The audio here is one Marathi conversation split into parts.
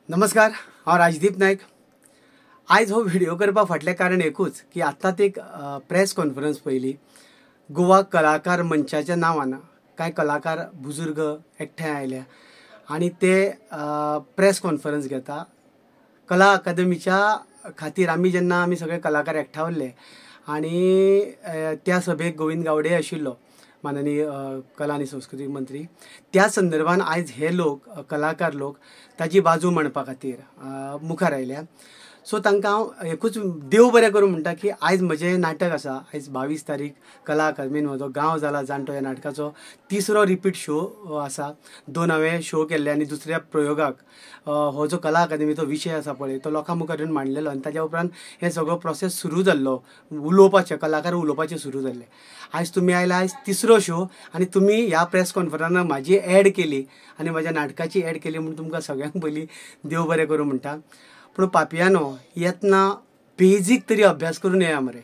नमस्कार, हांव राजदीप नायक। आयज हो व्हिडिओ करपा फाटलें कारण एकूच की आत्ताच एक प्रेस कॉन्फरन्स पयली। गोवा कलाकार मंचाच्या नांवान कांय कलाकार बुजुर्ग एकठांय आयल्या आनी ते प्रेस कॉन्फरन्स घेता कला अकादमीच्या खातीर। आमी सगळे कलाकार एकठावल्ले आनी त्या सभेक गोविंद गावडे आशिल्लो, माननीय कला आनी संस्कृती मंत्री। त्या संदर्भान आयज हे लोक कलाकार लोक ताजी बाजू मांडपा खातीर मुखार आयल्या। सो तांकां हांव एकूच देव बरें करूं म्हणटा की आयज म्हजें नाटक आसा, आयज 22 तारीख कला अकादमीन म्हजो गांव जाला जाणटो ह्या नाटकाचो तिसरो रिपीट शो आसा। 2 हांवें शो केल्ले आनी दुसऱ्या प्रयोगाक हो जो कला अकादमीचो विशय आसा पळय तो लोकां मुखार येवन मांडलेलो आनी ताच्या उपरांत हे सगळो प्रोसेस सुरू जाल्लो, उलोवपाचें कलाकार उलोवपाचें सुरू जाल्लें। आयज तुमी आयला, आयज तिसरो शो आनी तुमी ह्या प्रेस कॉन्फरन्साक म्हाजी एड केली आनी म्हज्या नाटकाची एड केली म्हणून तुमकां सगळ्यांक पयलीं देव बरें करूं म्हणटा। पूण पापयानो येतना बेजीक तरी अभ्यास करून येया मरे।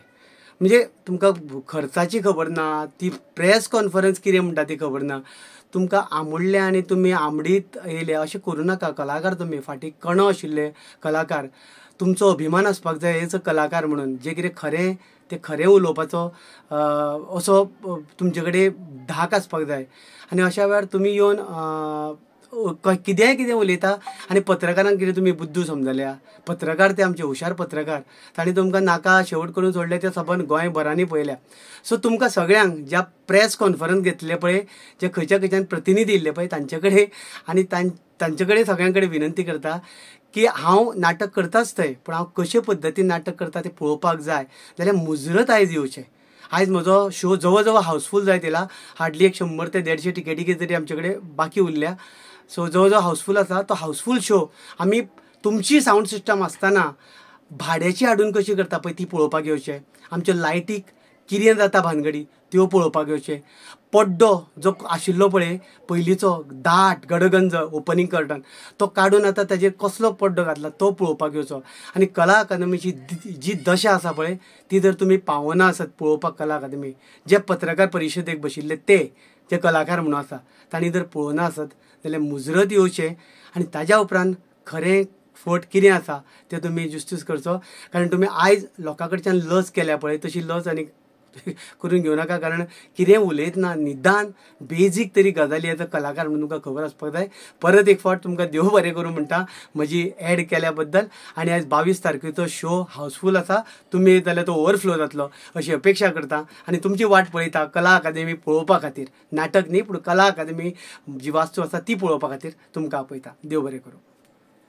म्हणजे तुमकां खर्चाची खबर ना, ती प्रेस कॉन्फरन्स कितें म्हणटा ती खबर ना, तुमकां आमुडले आनी तुमी आमडीत येयले अशें करूं नाका। कलाकार तुमी फाटीं कणो आशिल्ले कलाकार, तुमचो अभिमान आसपाक जाय एज अ कलाकार म्हणून। जें कितें खरें तें खरें उलोवपाचो असो तुमचे कडेन धाक आसपाक जाय। आनी अशा वेळार तुमी येवन कितें उलयता आनी पत्रकारांक कितें तुमी बुद्दू समजल्या। पत्रकार ते आमचे हुशार पत्रकार, तांणी तुमकां नाका शेवट करून सोडले ते सबंद गोंयभरांनी पळयल्या। सो तुमकां सगळ्यांक ज्या प्रेस कॉन्फरन्स घेतले पळय, जे खंयच्यान प्रतिनिधी येयल्ले पळय तांचे कडेन आनी तांचे कडेन सगळ्यां कडेन विनंती करता की हांव नाटक करताच थंय, पूण हांव कशे पद्दतीन नाटक करता तें पळोवपाक जाय जाल्यार मुजरत आयज येवचें। आयज म्हजो शो जवळ जवळ हावसफूल जायत येयला, हार्डली 100 ते 150 टिकेटी तरी आमचे कडेन बाकी उरल्या। सो जवळ जवळ हावसफूल आसा। तो हावसफूल शो आमी तुमची साऊंड सिस्टम आसतना भाड्याची हाडून कशी करता पळय ती पळोवपाक येवचें। आमच्या लायटीक कितें जाता भानगडी त्यो पळोवपाक येवचें। पड्डो जो आशिल्लो पळय पयलींचो दाट गडगंज ओपनिंग कर्टन तो काडून आतां ताजेर कसलो पड्डो घातला तो पळोवपाक येवचो। आनी कला अकादमीची जी दशा आसा पळय ती जर तुमी पावना आसत पळोवपाक कला अकादमी, जे पत्रकार परिशदेक बशिल्ले ते जे कलाकार म्हणून आसा तांणी जर पळोवना आसत जाल्यार मुजरत येवचें आनी ताज्या उपरांत खरें फट कितें आसा तें तुमी जुस्तीस करचो। कारण तुमी आयज लोकां कडच्यान लज केल्या पळय तशी लज आनी करून घेवं नाका। कारण कितें उलयतना निदान बेजीक तरी गजाली एज अ कलाकार म्हणून तुमकां खबर आसपाक जाय। परत एक फावट तुमकां देव बरें करूं म्हणटा म्हजी एड केल्या बद्दल। आनी आयज 22 तारखेचो शो हावसफूल आसा, तुमी येत जाल्यार तो ओवरफ्लो जातलो अशी अपेक्षा करता आनी तुमची वाट पळयता कला अकादमी पळोवपा खातीर। नाटक न्ही पूण कला अकादमी जी वास्तू आसा ती पळोवपा खातीर तुमकां आपयता। देव बरें करूं।